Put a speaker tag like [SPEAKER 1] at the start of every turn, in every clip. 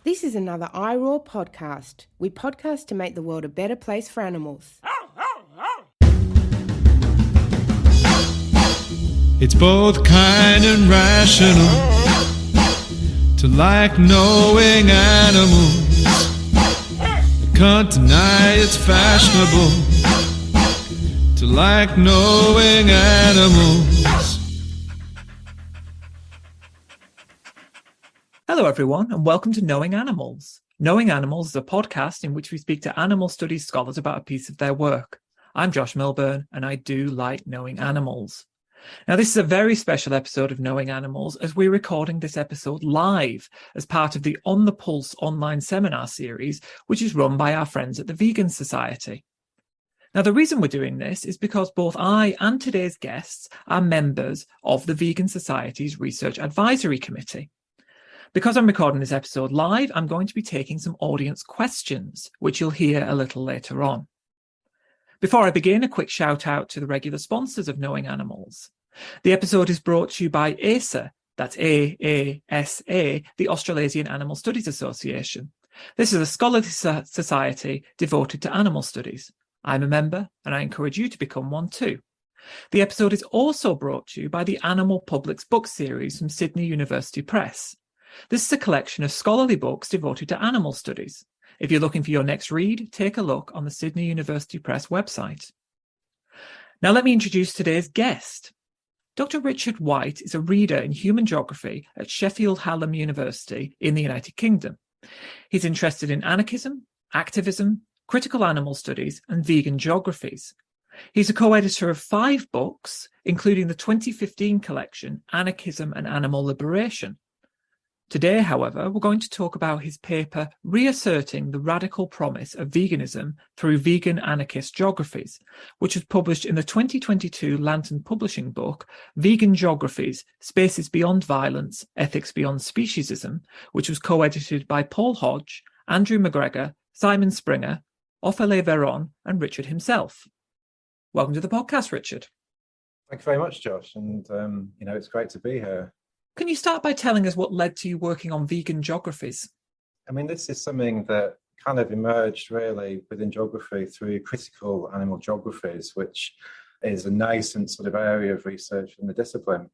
[SPEAKER 1] This is another iRaw podcast. We podcast to make the world a better place for animals.
[SPEAKER 2] It's both kind and rational to like knowing animals. I can't deny it's fashionable to like knowing animals.
[SPEAKER 3] Hello everyone and welcome to Knowing Animals. Knowing Animals is a podcast in which we speak to animal studies scholars about a piece of their work. I'm Josh Milburn and I do like knowing animals. Now this is a very special episode of Knowing Animals as we're recording this episode live as part of the On the Pulse online seminar series which is run by our friends at the Vegan Society. Now the reason we're doing this is because both I and today's guests are members of the Vegan Society's Research Advisory Committee. Because I'm recording this episode live, I'm going to be taking some audience questions, which you'll hear a little later on. Before I begin, a quick shout out to the regular sponsors of Knowing Animals. The episode is brought to you by AASA, that's AASA, the Australasian Animal Studies Association. This is a scholarly society devoted to animal studies. I'm a member and I encourage you to become one too. The episode is also brought to you by the Animal Publics book series from Sydney University Press. This is a collection of scholarly books devoted to animal studies. If you're looking for your next read, take a look on the Sydney University Press website. Now let me introduce today's guest. Dr. Richard White is a reader in human geography at Sheffield Hallam University in the United Kingdom. He's interested in anarchism, activism, critical animal studies, and vegan geographies. He's a co-editor of 5 books, including the 2015 collection Anarchism and Animal Liberation. Today, however, we're going to talk about his paper Re-asserting the Radical Promise of Veganism through Vegan-Anarchist Geographies, which was published in the 2022 Lantern publishing book Vegan Geographies, Spaces Beyond Violence, Ethics Beyond Speciesism, which was co-edited by Paul Hodge, Andrew McGregor, Simon Springer, Ophélie Véron, and Richard himself. Welcome to the podcast, Richard.
[SPEAKER 4] Thank you very much, Josh. And, it's great to be here.
[SPEAKER 3] Can you start by telling us what led to you working on vegan geographies?
[SPEAKER 4] I mean, this is something that kind of emerged really within geography through critical animal geographies, which is a nascent sort of area of research in the discipline.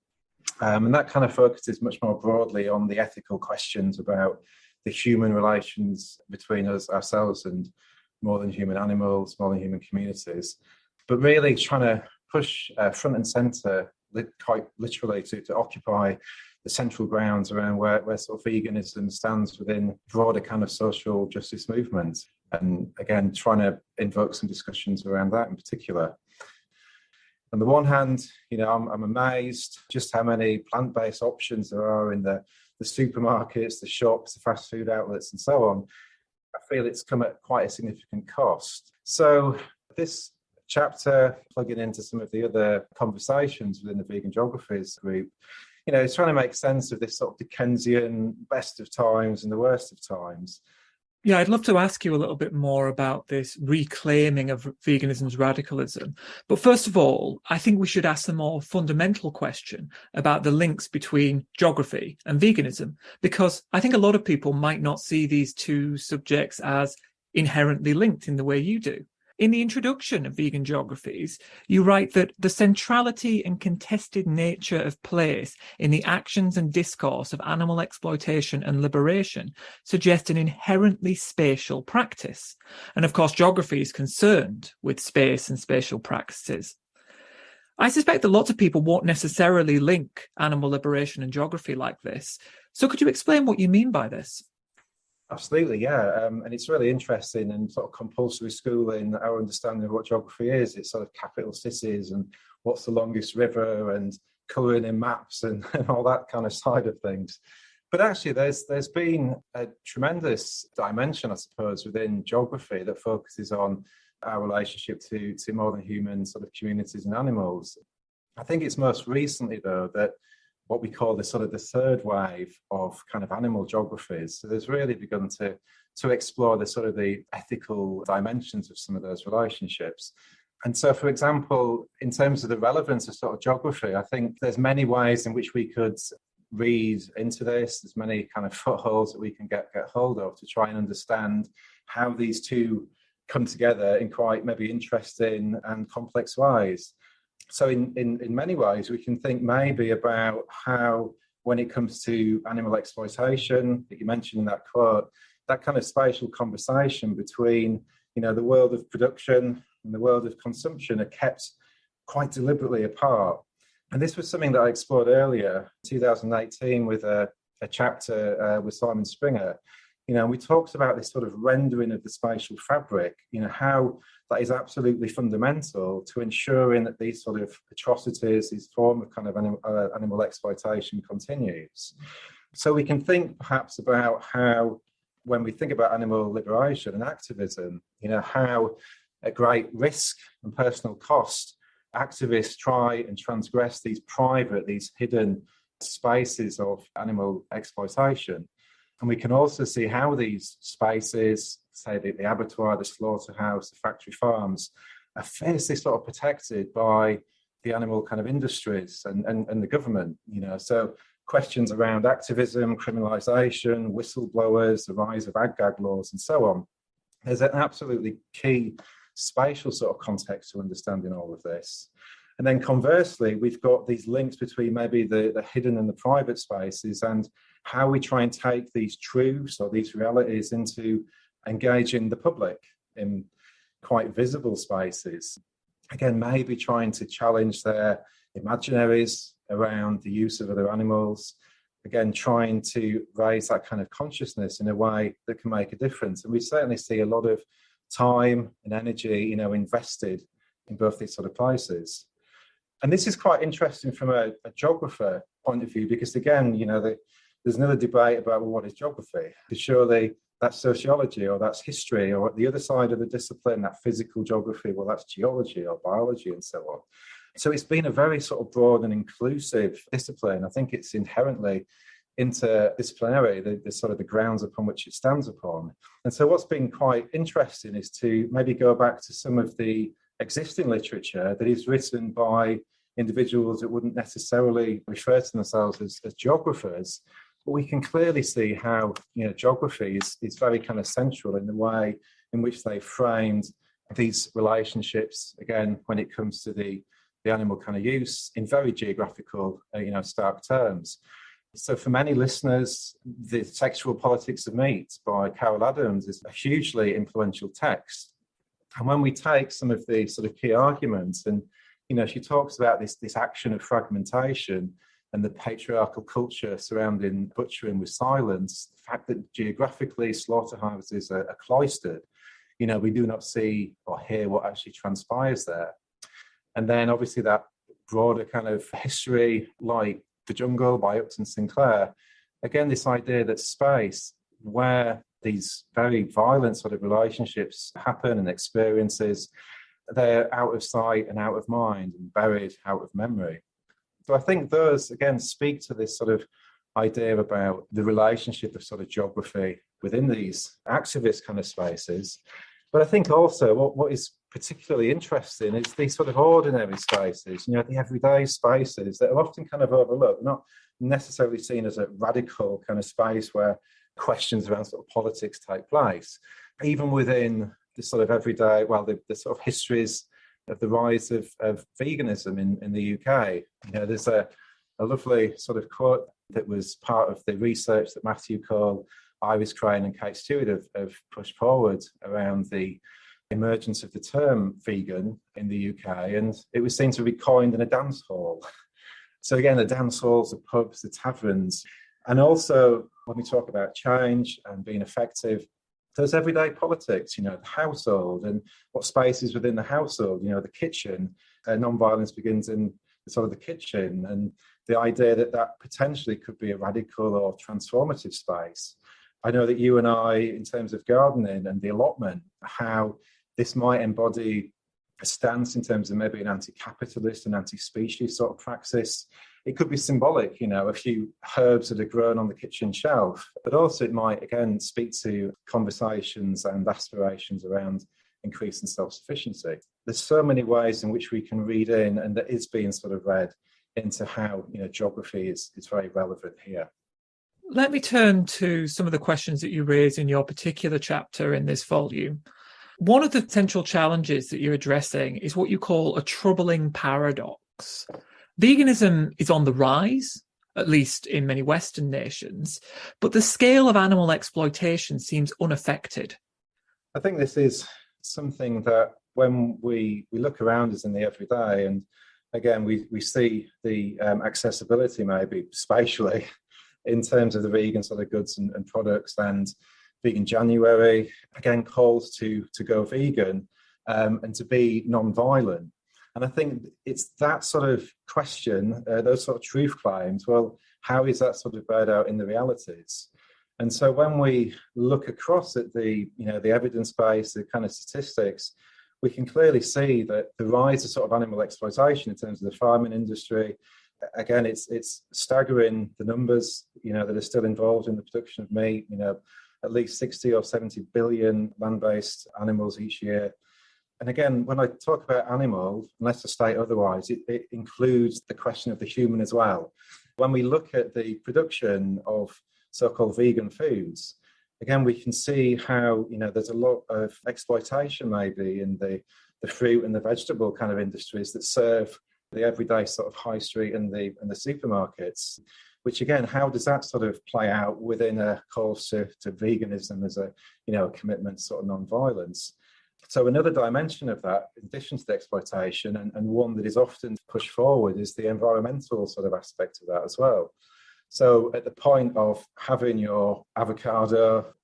[SPEAKER 4] And that kind of focuses much more broadly on the ethical questions about the human relations between ourselves and more than human animals, more than human communities, but really trying to push front and centre, quite literally, to occupy the central grounds around where sort of veganism stands within broader kind of social justice movement. And again, trying to invoke some discussions around that in particular. On the one hand, I'm amazed just how many plant-based options there are in the supermarkets, the shops, the fast food outlets, and so on. I feel it's come at quite a significant cost. So this chapter, plugging into some of the other conversations within the Vegan Geographies group, it's trying to make sense of this sort of Dickensian best of times and the worst of times.
[SPEAKER 3] Yeah, I'd love to ask you a little bit more about this reclaiming of veganism's radicalism. But first of all, I think we should ask the more fundamental question about the links between geography and veganism, because I think a lot of people might not see these two subjects as inherently linked in the way you do. In the introduction of Vegan Geographies, you write that the centrality and contested nature of place in the actions and discourse of animal exploitation and liberation suggest an inherently spatial practice. And of course, geography is concerned with space and spatial practices. I suspect that lots of people won't necessarily link animal liberation and geography like this. So could you explain what you mean by this?
[SPEAKER 4] Absolutely, yeah. And it's really interesting and sort of compulsory schooling, our understanding of what geography is. It's sort of capital cities and what's the longest river and colouring in maps and all that kind of side of things. But actually, there's been a tremendous dimension, I suppose, within geography that focuses on our relationship to more than human sort of communities and animals. I think it's most recently, though, that what we call the third wave of kind of animal geographies. So there's really begun to explore the ethical dimensions of some of those relationships. And so, for example, in terms of the relevance of sort of geography, I think there's many ways in which we could read into this. There's many kind of footholds that we can get hold of to try and understand how these two come together in quite maybe interesting and complex ways. So in many ways, we can think maybe about how, when it comes to animal exploitation, that you mentioned in that quote, that kind of spatial conversation between, the world of production and the world of consumption are kept quite deliberately apart. And this was something that I explored earlier, 2018, with a chapter with Simon Springer. We talked about this sort of rendering of the spatial fabric, how that is absolutely fundamental to ensuring that these sort of atrocities, this form of kind of animal exploitation continues. So we can think perhaps about how, when we think about animal liberation and activism, how at great risk and personal cost, activists try and transgress these private, these hidden spaces of animal exploitation. And we can also see how these spaces, say the abattoir, the slaughterhouse, the factory farms, are fiercely sort of protected by the animal kind of industries and the government, So questions around activism, criminalisation, whistleblowers, the rise of ag-gag laws and so on. There's an absolutely key spatial sort of context to understanding all of this. And then conversely, we've got these links between maybe the hidden and the private spaces, and how we try and take these truths or these realities into engaging the public in quite visible spaces. Again, maybe trying to challenge their imaginaries around the use of other animals. Again, trying to raise that kind of consciousness in a way that can make a difference. And we certainly see a lot of time and energy, invested in both these sort of places. And this is quite interesting from a geographer point of view, because again, there's another debate about, well, what is geography? Because surely that's sociology, or that's history, or at the other side of the discipline, that physical geography, well, that's geology or biology and so on. So it's been a very sort of broad and inclusive discipline. I think it's inherently interdisciplinary, the sort of the grounds upon which it stands upon. And so what's been quite interesting is to maybe go back to some of the existing literature that is written by individuals that wouldn't necessarily refer to themselves as geographers, but we can clearly see how geography is very kind of central in the way in which they framed these relationships, again, when it comes to the animal kind of use in very geographical, stark terms. So for many listeners, The Sexual Politics of Meat by Carol Adams is a hugely influential text. And when we take some of the sort of key arguments, and, she talks about this action of fragmentation and the patriarchal culture surrounding butchering with silence, the fact that geographically slaughterhouses are cloistered, we do not see or hear what actually transpires there. And then obviously that broader kind of history, like The Jungle by Upton Sinclair, again, this idea that space where these very violent sort of relationships happen and experiences, they're out of sight and out of mind and buried out of memory. So I think those, again, speak to this sort of idea about the relationship of sort of geography within these activist kind of spaces. But I think also what is particularly interesting is these sort of ordinary spaces, the everyday spaces that are often kind of overlooked, not necessarily seen as a radical kind of space where questions around sort of politics take place. Even within the sort of everyday, the sort of histories of the rise of veganism in the UK, there's a lovely sort of quote that was part of the research that Matthew Cole, Iris Crane and Kate Stewart have pushed forward around the emergence of the term vegan in the UK, and it was seen to be coined in a dance hall. So again, the dance halls, the pubs, the taverns, and also when we talk about change and being effective, those everyday politics, the household and what spaces within the household, the kitchen, non-violence begins in sort of the kitchen, and the idea that potentially could be a radical or transformative space. I know that you and I, in terms of gardening and the allotment, how this might embody a stance in terms of maybe an anti-capitalist and anti-species sort of praxis. It could be symbolic, a few herbs that are grown on the kitchen shelf, but also it might, again, speak to conversations and aspirations around increasing self-sufficiency. There's so many ways in which we can read in, and that is being sort of read into how geography is very relevant here.
[SPEAKER 3] Let me turn to some of the questions that you raise in your particular chapter in this volume. One of the potential challenges that you're addressing is what you call a troubling paradox. Veganism is on the rise, at least in many Western nations, but the scale of animal exploitation seems unaffected.
[SPEAKER 4] I think this is something that when we look around us in the everyday, and again, we see the accessibility maybe spatially in terms of the vegan sort of goods and products, and Vegan January, again, calls to go vegan and to be non-violent. And I think it's that sort of question, those sort of truth claims, well, how is that sort of beared out in the realities? And so when we look across at the evidence base, the kind of statistics, we can clearly see that the rise of sort of animal exploitation in terms of the farming industry, again, it's staggering the numbers, that are still involved in the production of meat, at least 60 or 70 billion land-based animals each year. And again, when I talk about animal, unless I state otherwise, it includes the question of the human as well. When we look at the production of so-called vegan foods, again, we can see how, there's a lot of exploitation maybe in the fruit and the vegetable kind of industries that serve the everyday sort of high street and the supermarkets, which again, how does that sort of play out within a call to veganism as a commitment to sort of non-violence? So another dimension of that, in addition to the exploitation, and one that is often pushed forward, is the environmental sort of aspect of that as well. So at the point of having your avocado,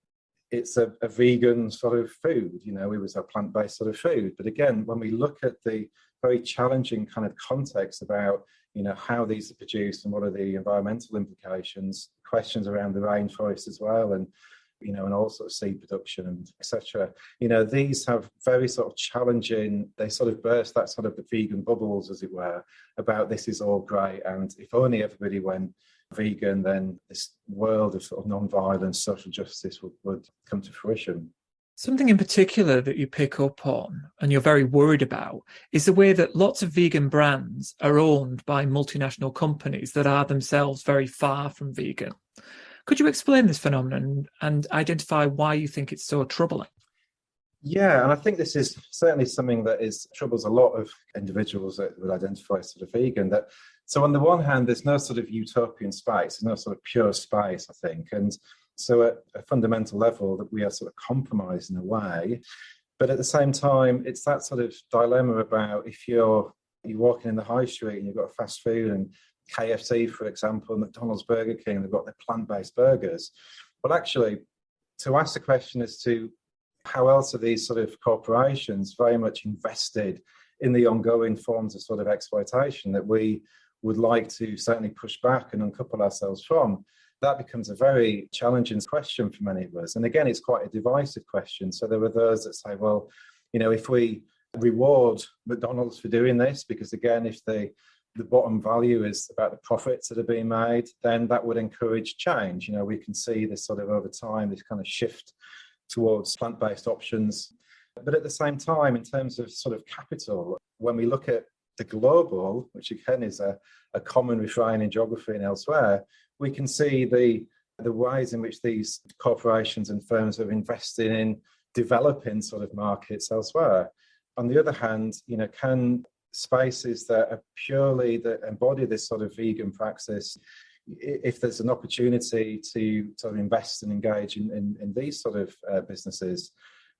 [SPEAKER 4] it's a vegan sort of food, it was a plant-based sort of food. But again, when we look at the very challenging kind of context about, how these are produced and what are the environmental implications, questions around the rainforest as well, and and all sort of seed production and etc. These have very sort of challenging, they sort of burst that sort of the vegan bubbles, as it were, about this is all great, and if only everybody went vegan, then this world of sort of non-violence, social justice would come to fruition.
[SPEAKER 3] Something in particular that you pick up on and you're very worried about is the way that lots of vegan brands are owned by multinational companies that are themselves very far from vegan. Could you explain this phenomenon and identify why you think it's so troubling?
[SPEAKER 4] Yeah, and I think this is certainly something that troubles a lot of individuals that would identify as sort of vegan. So on the one hand, there's no sort of utopian space, there's no sort of pure space, I think. And so at a fundamental level that we are sort of compromised in a way. But at the same time, it's that sort of dilemma about if you're walking in the high street and you've got fast food and KFC, for example, McDonald's, Burger King, they've got their plant-based burgers. Well, actually, to ask the question as to how else are these sort of corporations very much invested in the ongoing forms of sort of exploitation that we would like to certainly push back and uncouple ourselves from, that becomes a very challenging question for many of us. And again, it's quite a divisive question. So there are those that say, well, if we reward McDonald's for doing this, because again, if the bottom value is about the profits that are being made, then that would encourage change. We can see this sort of over time, this kind of shift towards plant-based options. But at the same time, in terms of sort of capital, when we look at the global, which again is a common refrain in geography and elsewhere, we can see the ways in which these corporations and firms are investing in developing sort of markets elsewhere. On the other hand, can spaces that are purely that embody this sort of vegan praxis, if there's an opportunity to sort of invest and engage in these sort of businesses,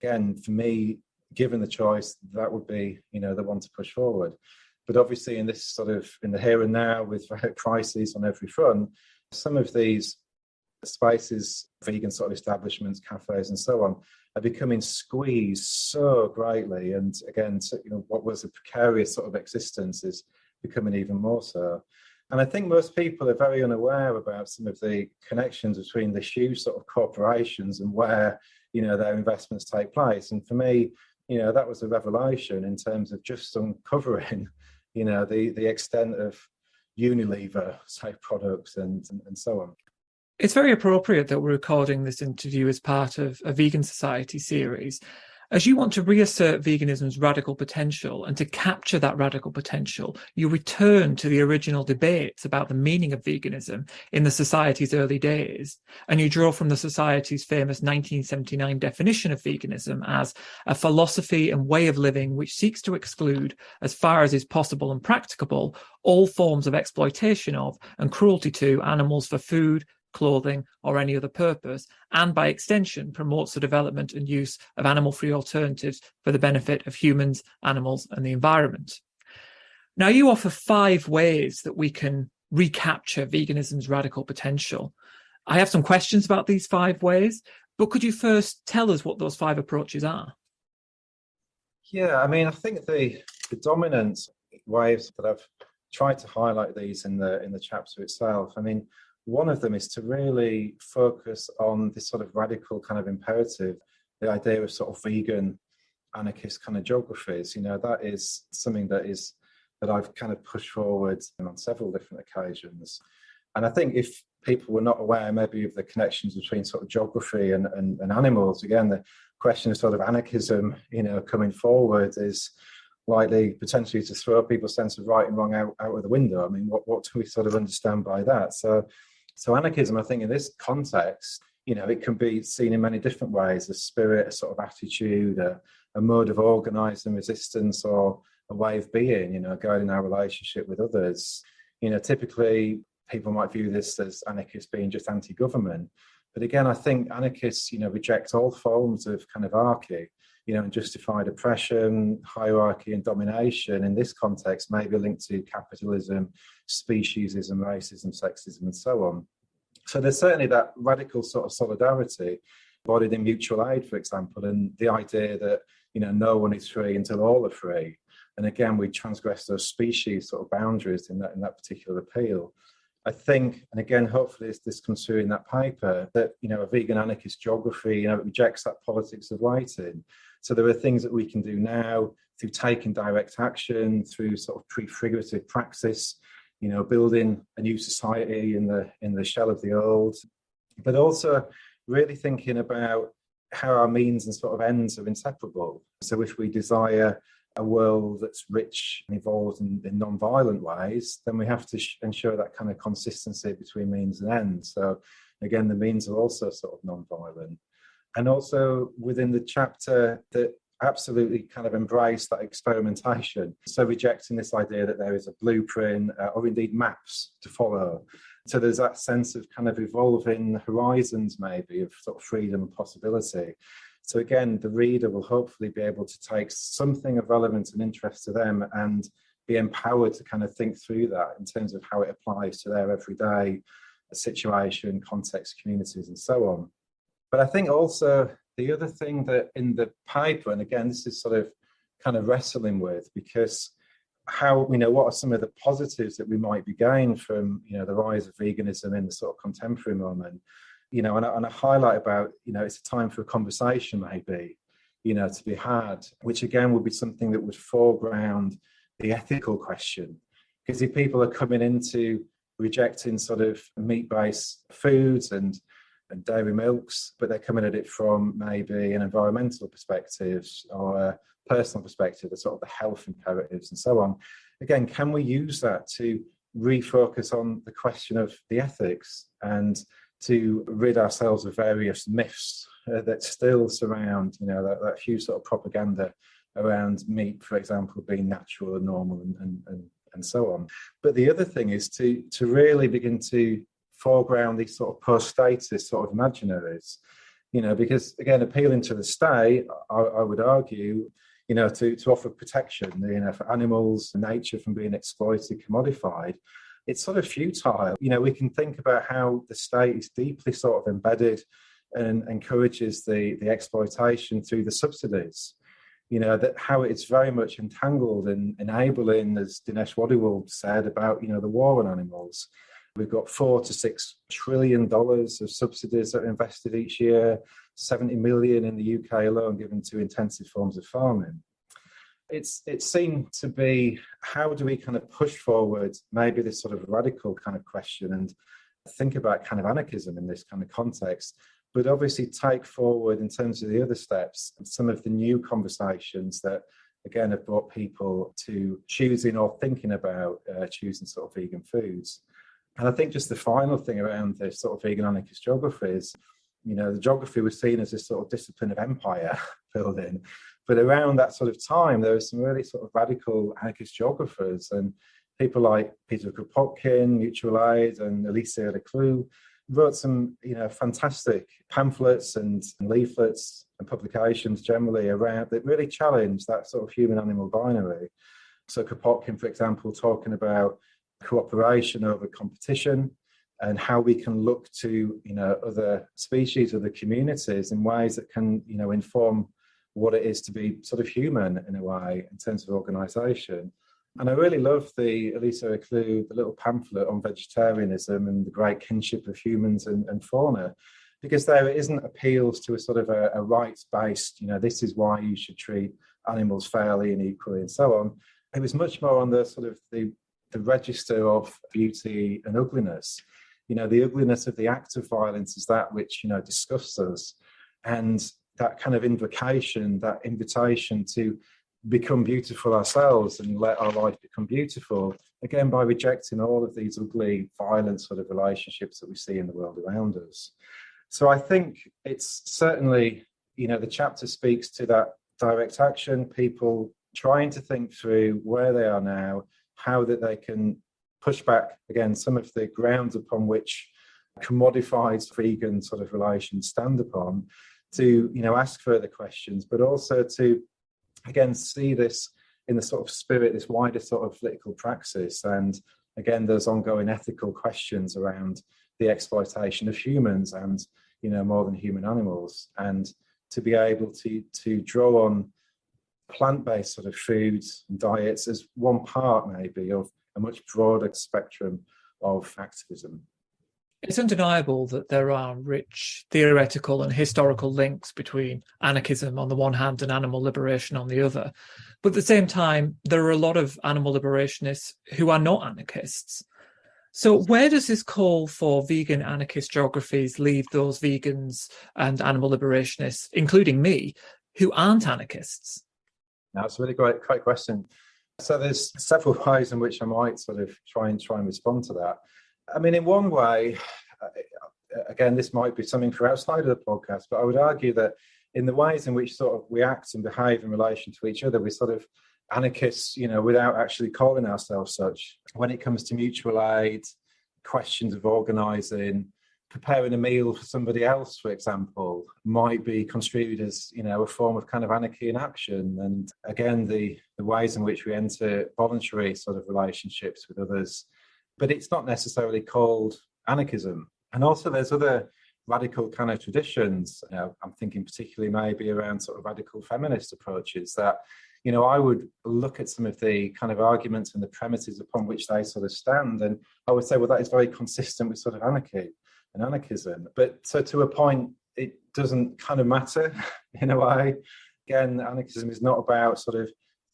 [SPEAKER 4] again, for me, given the choice, that would be, the one to push forward. But obviously in this sort of, in the here and now with crises on every front, some of these spaces, vegan sort of establishments, cafes and so on, are becoming squeezed so greatly. And again, so, what was a precarious sort of existence is becoming even more so. And I think most people are very unaware about some of the connections between the huge sort of corporations and where, their investments take place. And for me, that was a revelation in terms of just uncovering, the extent of Unilever, say, products and so on.
[SPEAKER 3] It's very appropriate that we're recording this interview as part of a Vegan Society series. As you want to reassert veganism's radical potential and to capture that radical potential, you return to the original debates about the meaning of veganism in the Society's early days, and you draw from the Society's famous 1979 definition of veganism as a philosophy and way of living which seeks to exclude, as far as is possible and practicable, all forms of exploitation of and cruelty to animals for food, clothing, or any other purpose, and by extension promotes the development and use of animal-free alternatives for the benefit of humans, animals, and the environment. Now, you offer 5 ways that we can recapture veganism's radical potential. I have some questions about these 5 ways, but could you first tell us what those 5 approaches are?
[SPEAKER 4] Yeah, I mean, I think the dominant ways that I've tried to highlight these in the chapter itself. I mean, one of them is to really focus on this sort of radical kind of imperative, the idea of sort of vegan anarchist kind of geographies. You know, that is something that I've kind of pushed forward on several different occasions. And I think if people were not aware maybe of the connections between sort of geography and animals, again, the question of sort of anarchism, you know, coming forward is likely potentially to throw people's sense of right and wrong out of the window. I mean, what do we sort of understand by that? So anarchism, I think in this context, you know, it can be seen in many different ways: a spirit, a sort of attitude, a mode of organising resistance, or a way of being, you know, guiding our relationship with others. You know, typically people might view this as anarchists being just anti-government. But again, I think anarchists, you know, reject all forms of kind of anarchy, you know, and justified oppression, hierarchy and domination in this context may be linked to capitalism, speciesism, racism, sexism, and so on. So there's certainly that radical sort of solidarity embodied in mutual aid, for example, and the idea that, you know, no one is free until all are free. And again, we transgress those species sort of boundaries in that particular appeal. I think, and again, hopefully this comes through in that paper, that, you know, a vegan anarchist geography, you know, it rejects that politics of waiting. So there are things that we can do now through taking direct action, through sort of prefigurative praxis, you know, building a new society in the shell of the old, but also really thinking about how our means and sort of ends are inseparable. So if we desire a world that's rich and evolved in non-violent ways, then we have to ensure that kind of consistency between means and ends. So again, the means are also sort of non-violent. And also within the chapter that absolutely kind of embrace that experimentation. So rejecting this idea that there is a blueprint or indeed maps to follow. So there's that sense of kind of evolving horizons maybe of sort of freedom and possibility. So again, the reader will hopefully be able to take something of relevance and interest to them and be empowered to kind of think through that in terms of how it applies to their everyday situation, context, communities, and so on. But I think also the other thing that in the paper, and again, this is sort of kind of wrestling with, because how, you know, what are some of the positives that we might be gaining from, you know, the rise of veganism in the sort of contemporary moment, you know, and I highlight about, you know, it's a time for a conversation maybe, you know, to be had, which again would be something that would foreground the ethical question. Because if people are coming into rejecting sort of meat-based foods and dairy milks, but they're coming at it from maybe an environmental perspective or a personal perspective, the sort of the health imperatives and so on. Again, can we use that to refocus on the question of the ethics and to rid ourselves of various myths that still surround, you know, that huge sort of propaganda around meat, for example, being natural and normal and so on. But the other thing is to really begin to foreground these sort of post-statist sort of imaginaries, you know, because again, appealing to the state, I would argue, you know, to offer protection, you know, for animals and nature from being exploited, commodified, it's sort of futile. You know, we can think about how the state is deeply sort of embedded and encourages the exploitation through the subsidies. You know, that how it's very much entangled in enabling, as Dinesh Wadiwal said, about, you know, the war on animals. We've got $4 to $6 trillion of subsidies that are invested each year, 70 million in the UK alone given to intensive forms of farming. It seemed to be, how do we kind of push forward maybe this sort of radical kind of question and think about kind of anarchism in this kind of context but obviously take forward in terms of the other steps some of the new conversations that, again, have brought people to choosing or thinking about choosing sort of vegan foods. And I think just the final thing around the sort of vegan anarchist geographies, the geography was seen as this sort of discipline of empire building. But around that sort of time, there were some really sort of radical anarchist geographers, and people like Peter Kropotkin, Mutual Aid, and Alicia Leclue wrote some, fantastic pamphlets and leaflets and publications generally around that really challenged that sort of human-animal binary. So Kropotkin, for example, talking about cooperation over competition and how we can look to, other species, other communities in ways that can, inform what it is to be sort of human in a way in terms of organisation. And I really love the Alicia Leclue, the little pamphlet on vegetarianism and the great kinship of humans and fauna, because there it isn't appeals to a sort of a rights-based, this is why you should treat animals fairly and equally and so on. It was much more on the sort of the register of beauty and ugliness. The ugliness of the act of violence is that which, disgusts us. And that kind of invocation, that invitation to become beautiful ourselves and let our life become beautiful, again, by rejecting all of these ugly, violent sort of relationships that we see in the world around us. So I think it's certainly, the chapter speaks to that direct action, people trying to think through where they are now, how that they can push back, again, some of the grounds upon which commodified vegan sort of relations stand upon, to, ask further questions, but also to, again, see this in the sort of spirit, this wider sort of political praxis. And again, there's ongoing ethical questions around the exploitation of humans and, more than human animals. And to be able to draw on plant-based sort of foods and diets as one part maybe of a much broader spectrum of activism.
[SPEAKER 3] It's undeniable that there are rich theoretical and historical links between anarchism on the one hand and animal liberation on the other. But at the same time, there are a lot of animal liberationists who are not anarchists. So where does this call for vegan anarchist geographies leave those vegans and animal liberationists, including me, who aren't anarchists?
[SPEAKER 4] That's a really great question. So there's several ways in which I might sort of try and respond to that. I mean, in one way, again, this might be something for outside of the podcast, but I would argue that in the ways in which sort of we act and behave in relation to each other, we're sort of anarchists, without actually calling ourselves such. When it comes to mutual aid, questions of organising, preparing a meal for somebody else, for example, might be construed as, a form of kind of anarchy in action. And again, the ways in which we enter voluntary sort of relationships with others, but it's not necessarily called anarchism. And also there's other radical kind of traditions. I'm thinking particularly maybe around sort of radical feminist approaches that, I would look at some of the kind of arguments and the premises upon which they sort of stand. And I would say, well, that is very consistent with sort of anarchy and anarchism. But so to a point, it doesn't kind of matter in a way. Again, anarchism is not about sort of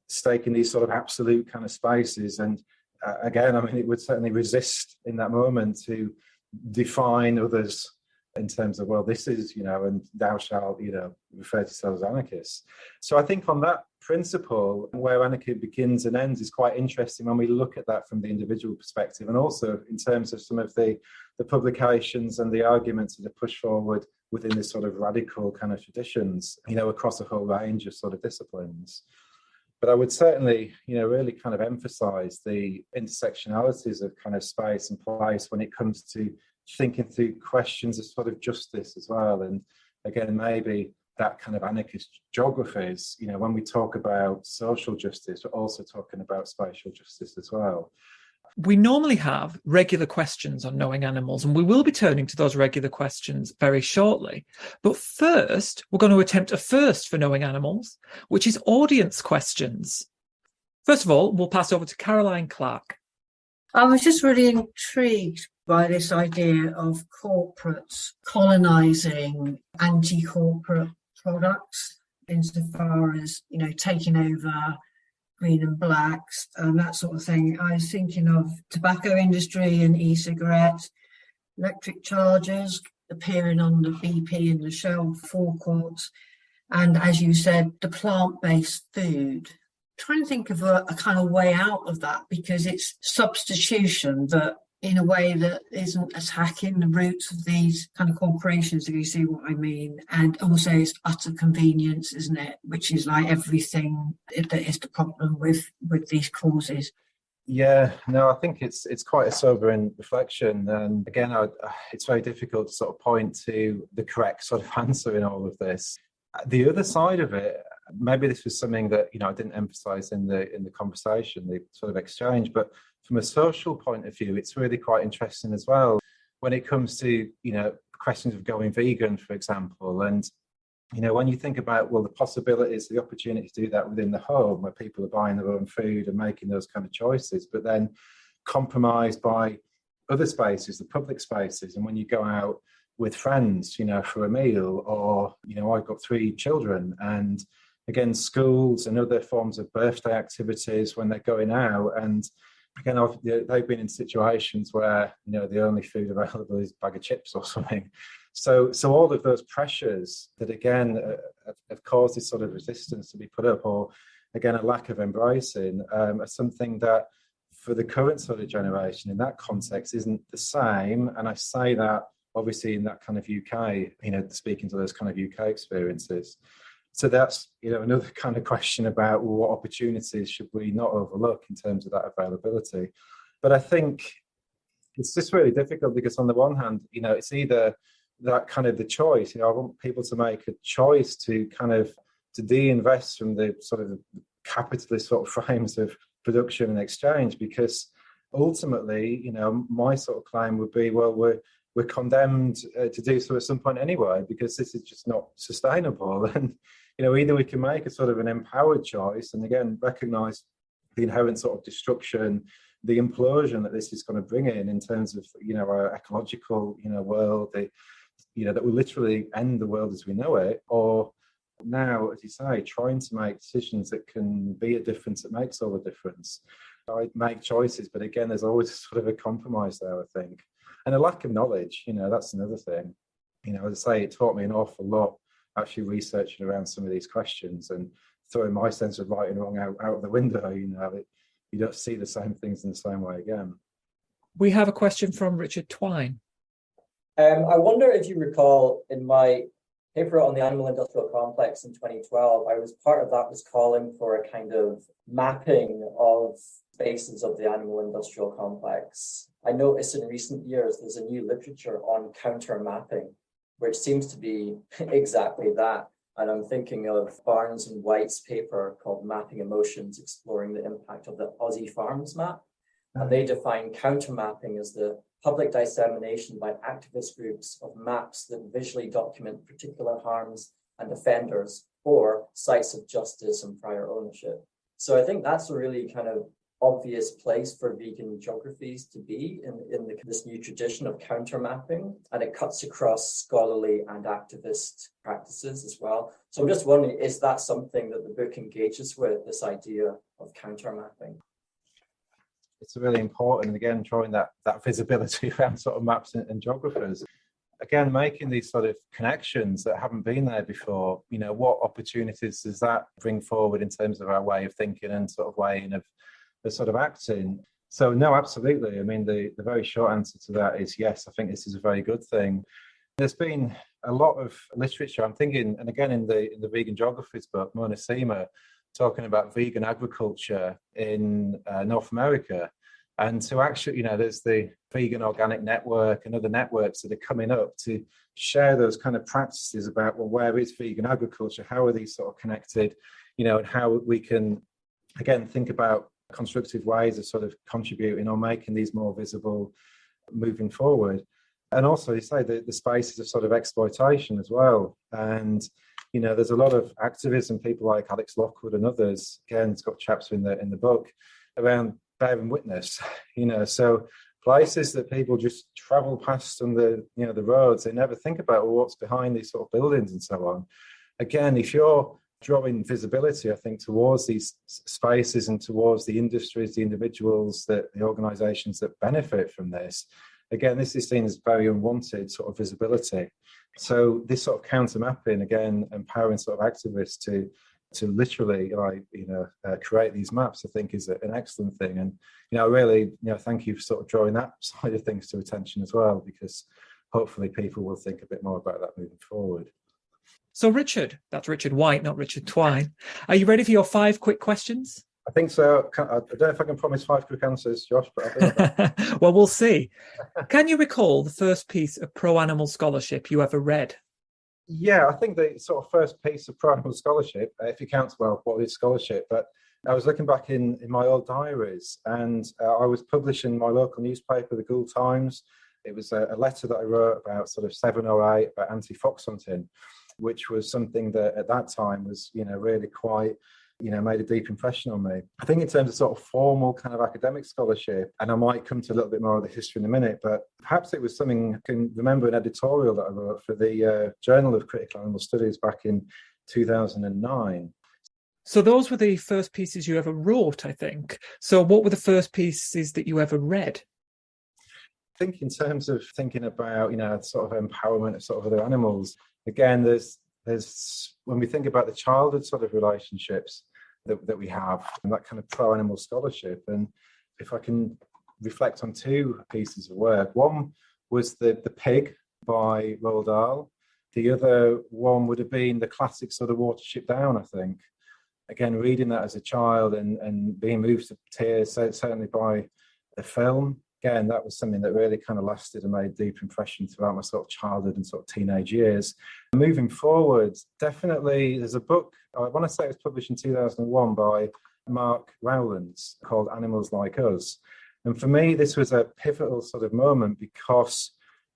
[SPEAKER 4] staking these sort of absolute kind of spaces. And again, I mean, it would certainly resist in that moment to define others in terms of, well, this is, and thou shalt, refer to yourself as anarchists. So I think on that principle, where anarchy begins and ends is quite interesting when we look at that from the individual perspective, and also in terms of some of the publications and the arguments that are pushed forward within this sort of radical kind of traditions, across a whole range of sort of disciplines. But I would certainly, really kind of emphasize the intersectionalities of kind of space and place when it comes to thinking through questions of sort of justice as well. And again, maybe that kind of anarchist geographies, when we talk about social justice, we're also talking about spatial justice as well.
[SPEAKER 3] We normally have regular questions on knowing animals, and we will be turning to those regular questions very shortly. But first, we're going to attempt a first for knowing animals, which is audience questions. First of all, we'll pass over to Caroline Clark.
[SPEAKER 5] I was just really intrigued by this idea of corporates colonising anti-corporate products insofar as, taking over green and blacks, that sort of thing. I was thinking of tobacco industry and e-cigarettes, electric chargers, appearing on the BP and the Shell forecourts. And as you said, the plant-based food. Trying to think of a kind of way out of that, because it's substitution, but in a way that isn't attacking the roots of these kind of corporations, if you see what I mean. And also it's utter convenience, isn't it? Which is like everything that is the problem with these causes.
[SPEAKER 4] Yeah, no, I think it's quite a sobering reflection. And again, it's very difficult to sort of point to the correct sort of answer in all of this. The other side of it, maybe this was something that, I didn't emphasize in the conversation, the sort of exchange, but from a social point of view, it's really quite interesting as well when it comes to, questions of going vegan, for example. And, when you think about, well, the possibilities, the opportunity to do that within the home where people are buying their own food and making those kind of choices, but then compromised by other spaces, the public spaces. And when you go out with friends, for a meal, or, I've got 3 children, and again, schools and other forms of birthday activities when they're going out. And again, they've been in situations where, the only food available is a bag of chips or something. So all of those pressures that, again, have caused this sort of resistance to be put up, or, again, a lack of embracing, are something that for the current sort of generation in that context isn't the same. And I say that, obviously, in that kind of UK, speaking to those kind of UK experiences. So that's, another kind of question about, well, what opportunities should we not overlook in terms of that availability? But I think it's just really difficult because on the one hand, it's either that kind of the choice, I want people to make a choice to kind of to de-invest from the sort of capitalist sort of frames of production and exchange, because ultimately, my sort of claim would be, well, we're condemned to do so at some point anyway, because this is just not sustainable. And, either we can make a sort of an empowered choice and, again, recognise the inherent sort of destruction, the implosion that this is going to bring in terms of, our ecological, world, that will literally end the world as we know it, or now, as you say, trying to make decisions that can be a difference that makes all the difference. I make choices, but again, there's always sort of a compromise there, I think. And a lack of knowledge, that's another thing. As I say, it taught me an awful lot actually researching around some of these questions and throwing my sense of right and wrong out of the window. You don't see the same things in the same way again.
[SPEAKER 3] We have a question from Richard Twine.
[SPEAKER 6] I wonder if you recall, in my paper on the animal industrial complex in 2012, part of that was calling for a kind of mapping of spaces of the animal industrial complex. I noticed in recent years there's a new literature on counter mapping, which seems to be exactly that. And I'm thinking of Barnes and White's paper called Mapping Emotions, exploring the impact of the Aussie Farms Map. And they define counter mapping as the public dissemination by activist groups of maps that visually document particular harms and offenders, or sites of justice and prior ownership. So I think that's a really kind of obvious place for vegan geographies to be in this new tradition of counter mapping, and it cuts across scholarly and activist practices as well. So I'm just wondering, is that something that the book engages with, this idea of counter mapping?
[SPEAKER 4] It's really important, again, drawing that visibility around sort of maps and geographers. Again, making these sort of connections that haven't been there before, what opportunities does that bring forward in terms of our way of thinking and sort of way of the sort of acting? So no, absolutely. I mean, the very short answer to that is yes, I think this is a very good thing. There's been a lot of literature, I'm thinking, and again in the Vegan Geographies book, Mona Seema, talking about vegan agriculture in North America. And so actually, there's the Vegan Organic Network and other networks that are coming up to share those kind of practices about, well, where is vegan agriculture? How are these sort of connected? And how we can, again, think about constructive ways of sort of contributing or making these more visible moving forward. And also, you say, the spaces of sort of exploitation as well. And, there's a lot of activism, people like Alex Lockwood and others, again, it's got chapters in the book around bearing witness, so places that people just travel past on the roads, they never think about, well, what's behind these sort of buildings and so on. Again, if you're drawing visibility, I think, towards these spaces and towards the industries, the individuals, the organizations that benefit from this, again, this is seen as very unwanted sort of visibility. So this sort of counter mapping, again, empowering sort of activists to literally create these maps, I think is an excellent thing. And really thank you for sort of drawing that side of things to attention as well, because hopefully people will think a bit more about that moving forward.
[SPEAKER 3] So Richard, that's Richard White, not Richard Twine, are you ready for your 5 quick questions?
[SPEAKER 4] I think so. I don't know if I can promise 5 quick answers, Josh, but I think
[SPEAKER 3] well, we'll see. Can you recall the first piece of pro-animal scholarship you ever read?
[SPEAKER 4] Yeah, I think the sort of first piece of pro-animal scholarship, if it counts, well, what is scholarship? But I was looking back in my old diaries, and I was publishing my local newspaper, the Gould Times. It was a letter that I wrote about sort of 7 or 8 about anti-fox hunting, which was something that at that time was, really quite, made a deep impression on me. I think in terms of sort of formal kind of academic scholarship, and I might come to a little bit more of the history in a minute, but perhaps it was something I can remember, an editorial that I wrote for the Journal of Critical Animal Studies back in 2009.
[SPEAKER 3] So those were the first pieces you ever wrote, I think. So what were the first pieces that you ever read?
[SPEAKER 4] I think in terms of thinking about, sort of empowerment of sort of other animals, again, there's when we think about the childhood sort of relationships that we have and that kind of pro-animal scholarship, and if I can reflect on 2 pieces of work, one was the Pig by Roald Dahl. The other one would have been the classic sort of Watership Down, I think. Again, reading that as a child and being moved to tears, certainly by the film. Again, that was something that really kind of lasted and made a deep impression throughout my sort of childhood and sort of teenage years. Moving forward, definitely there's a book, I want to say it was published in 2001 by Mark Rowlands called Animals Like Us. And for me, this was a pivotal sort of moment because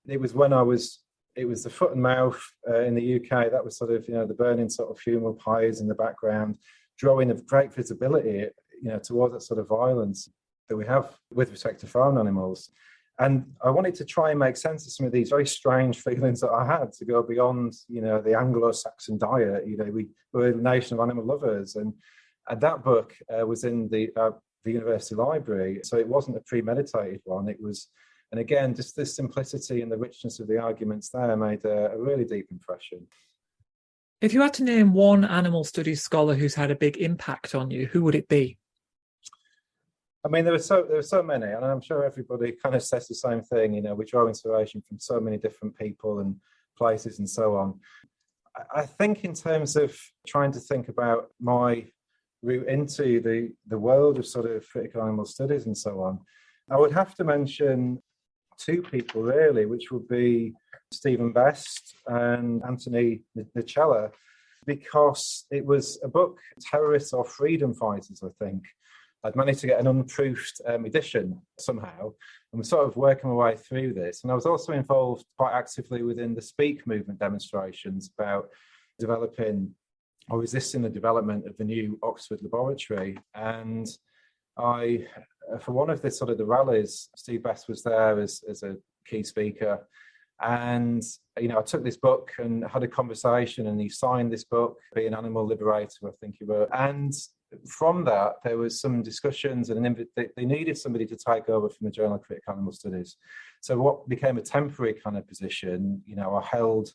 [SPEAKER 4] it was when it was the foot and mouth in the UK. That was sort of, the burning sort of funeral pyres in the background, drawing of great visibility, towards that sort of violence that we have with respect to farm animals. And I wanted to try and make sense of some of these very strange feelings that I had, to go beyond, the Anglo-Saxon diet. We were a nation of animal lovers. And that book was in the university library. So it wasn't a premeditated one. It was, and again, just the simplicity and the richness of the arguments there made a really deep impression.
[SPEAKER 3] If you had to name one animal studies scholar who's had a big impact on you, who would it be?
[SPEAKER 4] I mean, there were so many, and I'm sure everybody kind of says the same thing. We draw inspiration from so many different people and places and so on. I think in terms of trying to think about my route into the world of sort of critical animal studies and so on, I would have to mention 2 people really, which would be Stephen Best and Anthony Nicella, because it was a book, Terrorists or Freedom Fighters, I think. I'd managed to get an unproofed edition somehow, and we're sort of working my way through this. And I was also involved quite actively within the Speak movement demonstrations about developing or resisting the development of the new Oxford laboratory. And I, for one of the rallies, Steve Best was there as a key speaker. And, I took this book and had a conversation, and he signed this book, Being Animal Liberator, I think he wrote. And from that, there was some discussions, and they needed somebody to take over from the Journal of Critical Animal Studies. So what became a temporary kind of position, I held,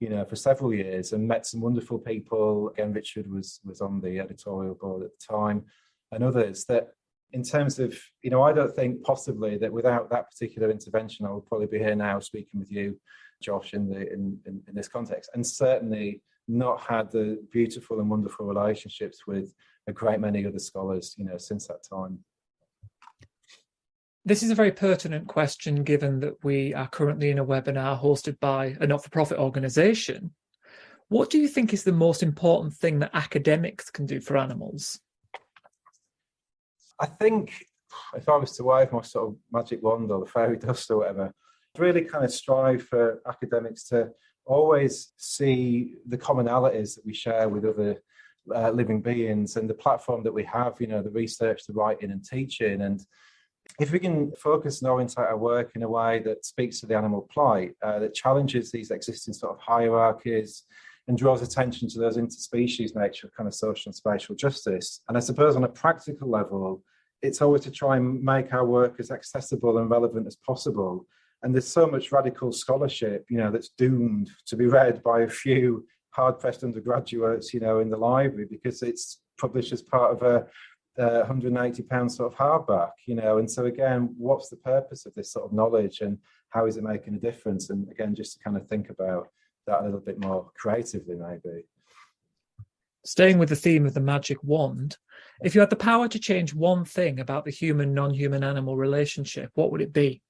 [SPEAKER 4] for several years, and met some wonderful people. Again, Richard was on the editorial board at the time, and others that, in terms of, I don't think possibly that without that particular intervention, I would probably be here now speaking with you, Josh, in this context, and certainly not had the beautiful and wonderful relationships with a great many other scholars, since that time.
[SPEAKER 3] This is a very pertinent question, given that we are currently in a webinar hosted by a not-for-profit organisation. What do you think is the most important thing that academics can do for animals?
[SPEAKER 4] I think if I was to wave my sort of magic wand or the fairy dust or whatever, I'd really kind of strive for academics to always see the commonalities that we share with other living beings, and the platform that we have, the research, the writing and teaching. And if we can focus and orientate our work in a way that speaks to the animal plight, that challenges these existing sort of hierarchies and draws attention to those interspecies nature of kind of social and spatial justice. And I suppose on a practical level, it's always to try and make our work as accessible and relevant as possible. And there's so much radical scholarship, that's doomed to be read by a few hard-pressed undergraduates, in the library, because it's published as part of a £180 sort of hardback, and so again, what's the purpose of this sort of knowledge and how is it making a difference? And again, just to kind of think about that a little bit more creatively, maybe.
[SPEAKER 3] Staying with the theme of the magic wand, if you had the power to change one thing about the human-non-human animal relationship, what would it be?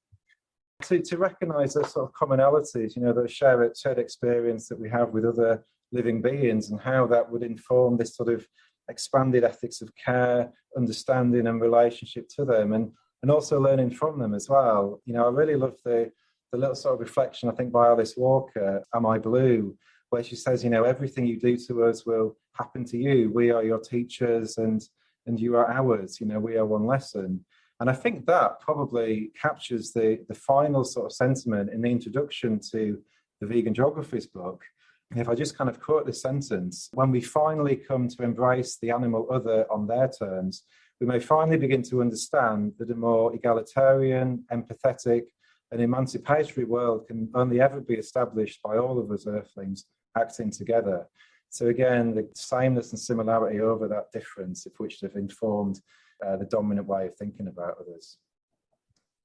[SPEAKER 4] To recognise those sort of commonalities, those shared experience that we have with other living beings, and how that would inform this sort of expanded ethics of care, understanding and relationship to them, and also learning from them as well. I really love the little sort of reflection, I think, by Alice Walker, Am I Blue?, where she says, everything you do to us will happen to you. We are your teachers and you are ours, we are one lesson. And I think that probably captures the final sort of sentiment in the introduction to the Vegan Geographies book. And if I just kind of quote this sentence, when we finally come to embrace the animal other on their terms, we may finally begin to understand that a more egalitarian, empathetic, and emancipatory world can only ever be established by all of us earthlings acting together. So again, the sameness and similarity over that difference, of which have informed the dominant way of thinking about others.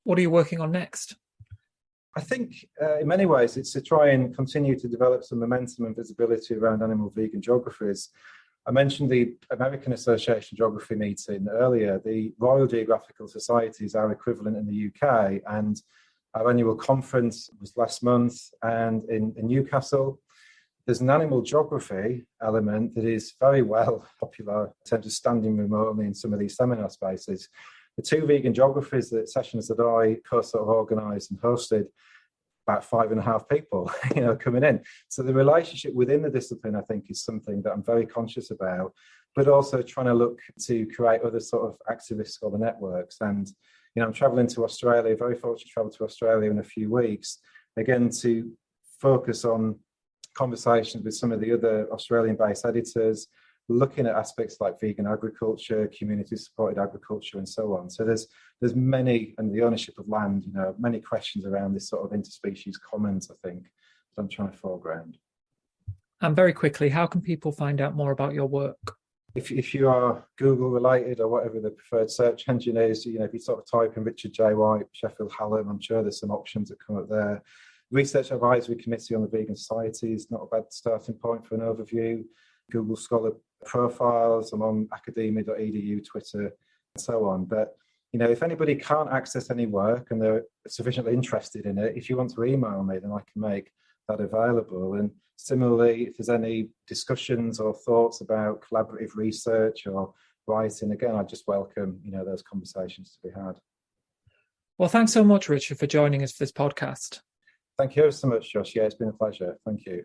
[SPEAKER 3] What are you working on next?
[SPEAKER 4] I think in many ways it's to try and continue to develop some momentum and visibility around animal vegan geographies. I mentioned the American Association Geography meeting earlier. The Royal Geographical Society is our equivalent in the UK, and our annual conference was last month, and in Newcastle. There's an animal geography element that is very well popular in terms of standing room only in some of these seminar spaces. The two vegan geographies, the sessions that I co-sort of organised and hosted, about 5.5 people, coming in. So the relationship within the discipline, I think, is something that I'm very conscious about, but also trying to look to create other sort of activist scholar networks. And, I'm travelling to Australia, very fortunate to travel to Australia in a few weeks, again, to focus on conversations with some of the other Australian-based editors, looking at aspects like vegan agriculture, community-supported agriculture, and so on. So there's many, and the ownership of land, many questions around this sort of interspecies commons, I think, that I'm trying to foreground.
[SPEAKER 3] And very quickly, how can people find out more about your work?
[SPEAKER 4] If you are Google related or whatever the preferred search engine is, if you sort of type in Richard J. White, Sheffield Hallam, I'm sure there's some options that come up there. Research Advisory Committee on the Vegan Society is not a bad starting point for an overview. Google Scholar profiles, I'm on academia.edu, Twitter, and so on. But, if anybody can't access any work and they're sufficiently interested in it, if you want to email me, then I can make that available. And similarly, if there's any discussions or thoughts about collaborative research or writing, again, I just welcome, those conversations to be had.
[SPEAKER 3] Well, thanks so much, Richard, for joining us for this podcast.
[SPEAKER 4] Thank you so much, Josh. Yeah, it's been a pleasure. Thank you.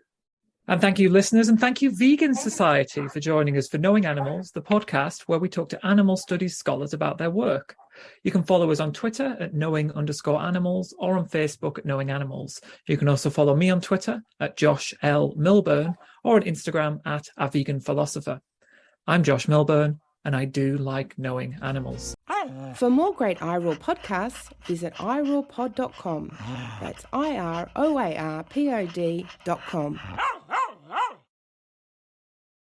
[SPEAKER 3] And thank you, listeners, and thank you, Vegan Society, for joining us for Knowing Animals, the podcast where we talk to animal studies scholars about their work. You can follow us on Twitter at knowing_animals or on Facebook at Knowing Animals. You can also follow me on Twitter at Josh L. Milburn or on Instagram at A Vegan Philosopher. I'm Josh Milburn, and I do like knowing animals.
[SPEAKER 1] For more great iRaw podcasts, visit irawpod.com. That's IROARPOD.com.